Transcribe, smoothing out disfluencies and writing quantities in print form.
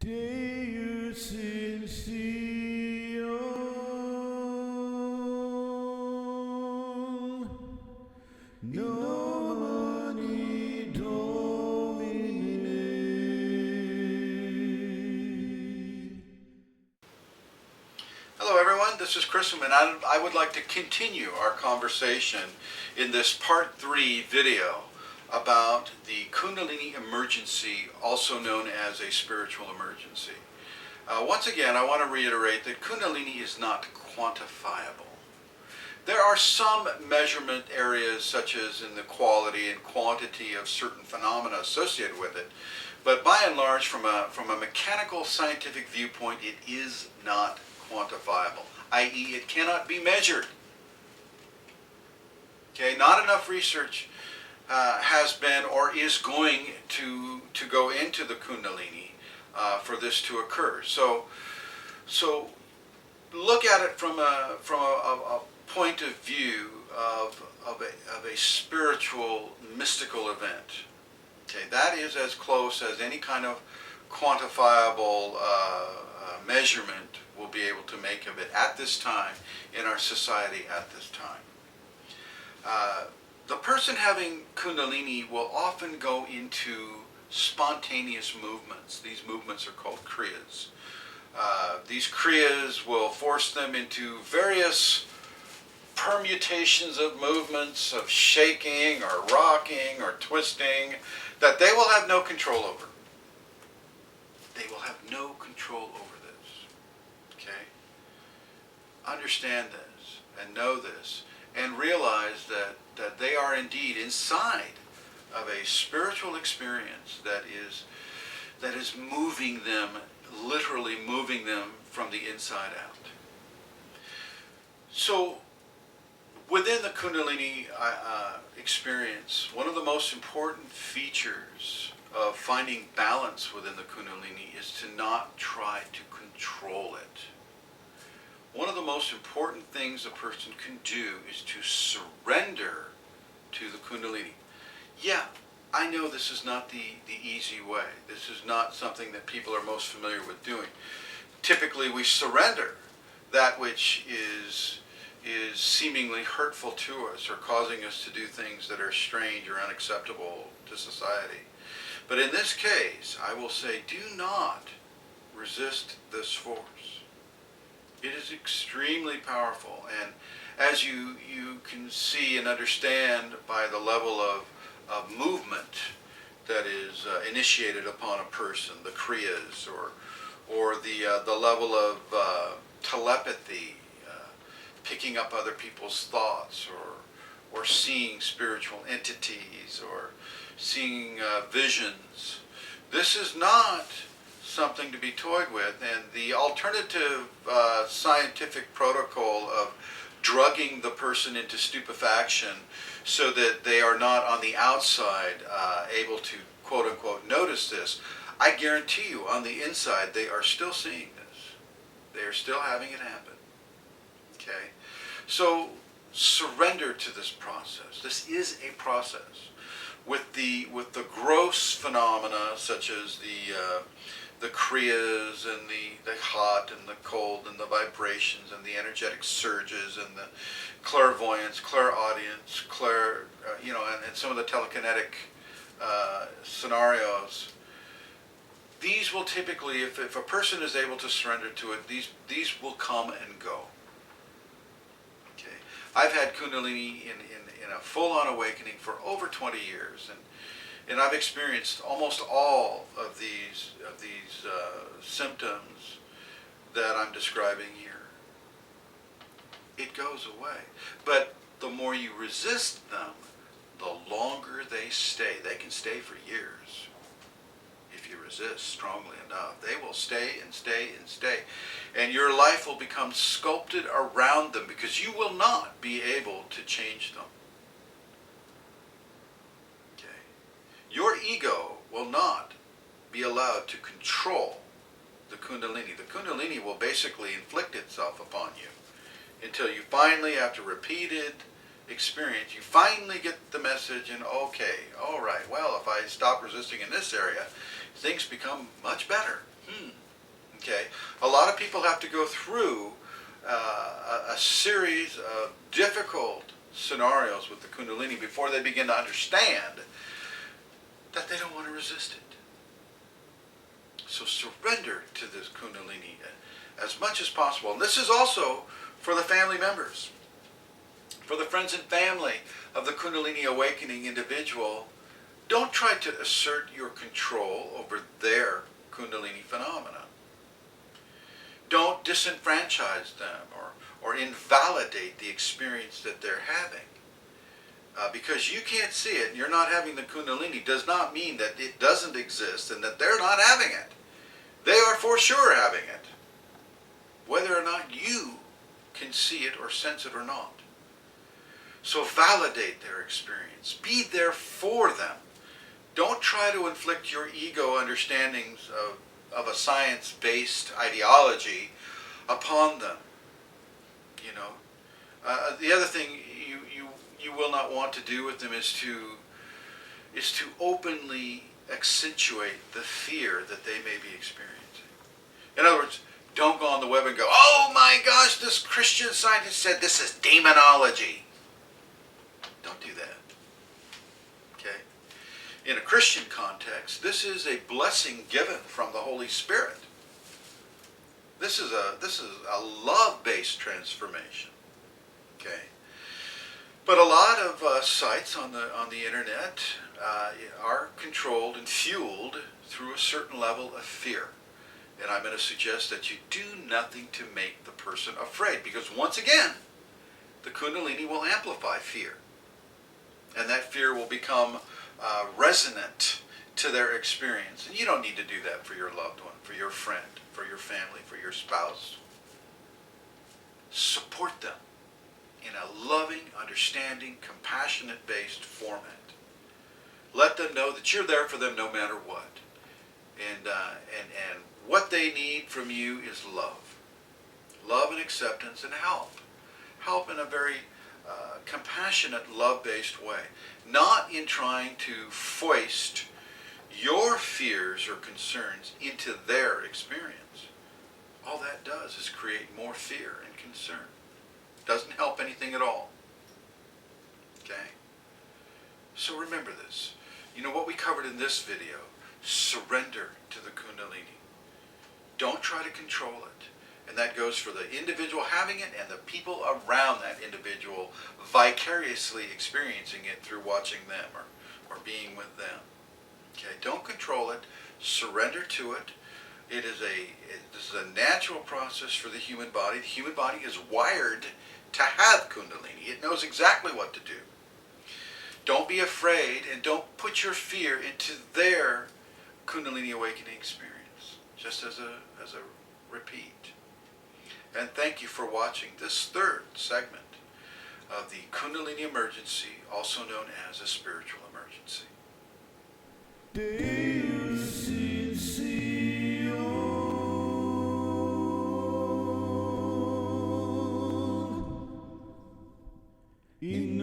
Deus in Sion, nomini Domini. Hello everyone, this is Chrism, and I would like to continue our conversation in this part 3 video about the Kundalini Emergency, also known as a spiritual emergency. Once again, I want to reiterate that Kundalini is not quantifiable. There are some measurement areas, such as in the quality and quantity of certain phenomena associated with it, but by and large, from a mechanical scientific viewpoint, it is not quantifiable, i.e. it cannot be measured. Okay, not enough research has been or is going to go into the Kundalini for this to occur. So look at it from a point of view of a spiritual, mystical event. Okay, that is as close as any kind of quantifiable measurement will be able to make of it at this time in our society at this time. The person having Kundalini will often go into spontaneous movements. These movements are called kriyas. These kriyas will force them into various permutations of movements, of shaking or rocking or twisting, that they will have no control over. They will have no control over this. Okay? Understand this and know this and realize that they are indeed inside of a spiritual experience that is moving them, literally moving them from the inside out. So within the Kundalini experience, one of the most important features of finding balance within the Kundalini is to not try to control it. One of the most important things a person can do is to surrender to the Kundalini. Yeah, I know this is not the easy way. This is not something that people are most familiar with doing. Typically we surrender that which is seemingly hurtful to us or causing us to do things that are strange or unacceptable to society. But in this case, I will say, do not resist this force. It is extremely powerful, and as you can see and understand by the level of movement that is initiated upon a person, the kriyas, or the level of telepathy, picking up other people's thoughts, or seeing spiritual entities, or seeing visions. This is not something to be toyed with, and the alternative scientific protocol of drugging the person into stupefaction so that they are not on the outside able to quote unquote notice this, I guarantee you on the inside they are still seeing this. They are still having it happen. Okay? So surrender to this process. This is a process. With the gross phenomena such as the kriyas and the hot and the cold and the vibrations and the energetic surges and the clairvoyance, clairaudience, and some of the telekinetic scenarios. These will typically, if a person is able to surrender to it, these will come and go. Okay, I've had Kundalini in a full-on awakening for over 20 years, and I've experienced almost all of these symptoms that I'm describing here. It goes away. But the more you resist them, the longer they stay. They can stay for years. If you resist strongly enough, they will stay and stay and stay. And your life will become sculpted around them because you will not be able to change them. Your ego will not be allowed to control the Kundalini. The Kundalini will basically inflict itself upon you until you finally, after repeated experience, you finally get the message and okay, all right, well, if I stop resisting in this area, things become much better. lot of people have to go through a series of difficult scenarios with the Kundalini before they begin to understand that they don't want to resist it. So surrender to this Kundalini as much as possible. And this is also for the family members, for the friends and family of the Kundalini awakening individual. Don't try to assert your control over their Kundalini phenomena. Don't disenfranchise them or invalidate the experience that they're having. Because you can't see it and you're not having the Kundalini does not mean that it doesn't exist and that they're not having it. They are for sure having it. Whether or not you can see it or sense it or not. So validate their experience. Be there for them. Don't try to inflict your ego understandings of a science-based ideology upon them. You know, the other thing you will not want to do with them is to openly accentuate the fear that they may be experiencing. In other words, don't go on the web and go, oh my gosh, this Christian scientist said this is demonology. Don't do that. Okay? In a Christian context, this is a blessing given from the Holy Spirit. This is a love-based transformation. Okay? But a lot of sites on the internet are controlled and fueled through a certain level of fear. And I'm going to suggest that you do nothing to make the person afraid, because once again, the Kundalini will amplify fear. And that fear will become resonant to their experience. And you don't need to do that for your loved one, for your friend, for your family, for your spouse. Support them in a loving, understanding, compassionate-based format. Let them know that you're there for them no matter what. And what they need from you is love. Love and acceptance and help. Help in a very compassionate, love-based way. Not in trying to foist your fears or concerns into their experience. All that does is create more fear and concern. Doesn't help anything at all. Okay? So remember this. You know what we covered in this video? Surrender to the Kundalini. Don't try to control it. And that goes for the individual having it and the people around that individual vicariously experiencing it through watching them or being with them. Okay? Don't control it. Surrender to it. This is a natural process for the human body. The human body is wired to have Kundalini. It knows exactly what to do. Don't be afraid and don't put your fear into their Kundalini awakening experience. Just as a repeat. And thank you for watching this third segment of the Kundalini Emergency, also known as a spiritual emergency. Deus in Sion, in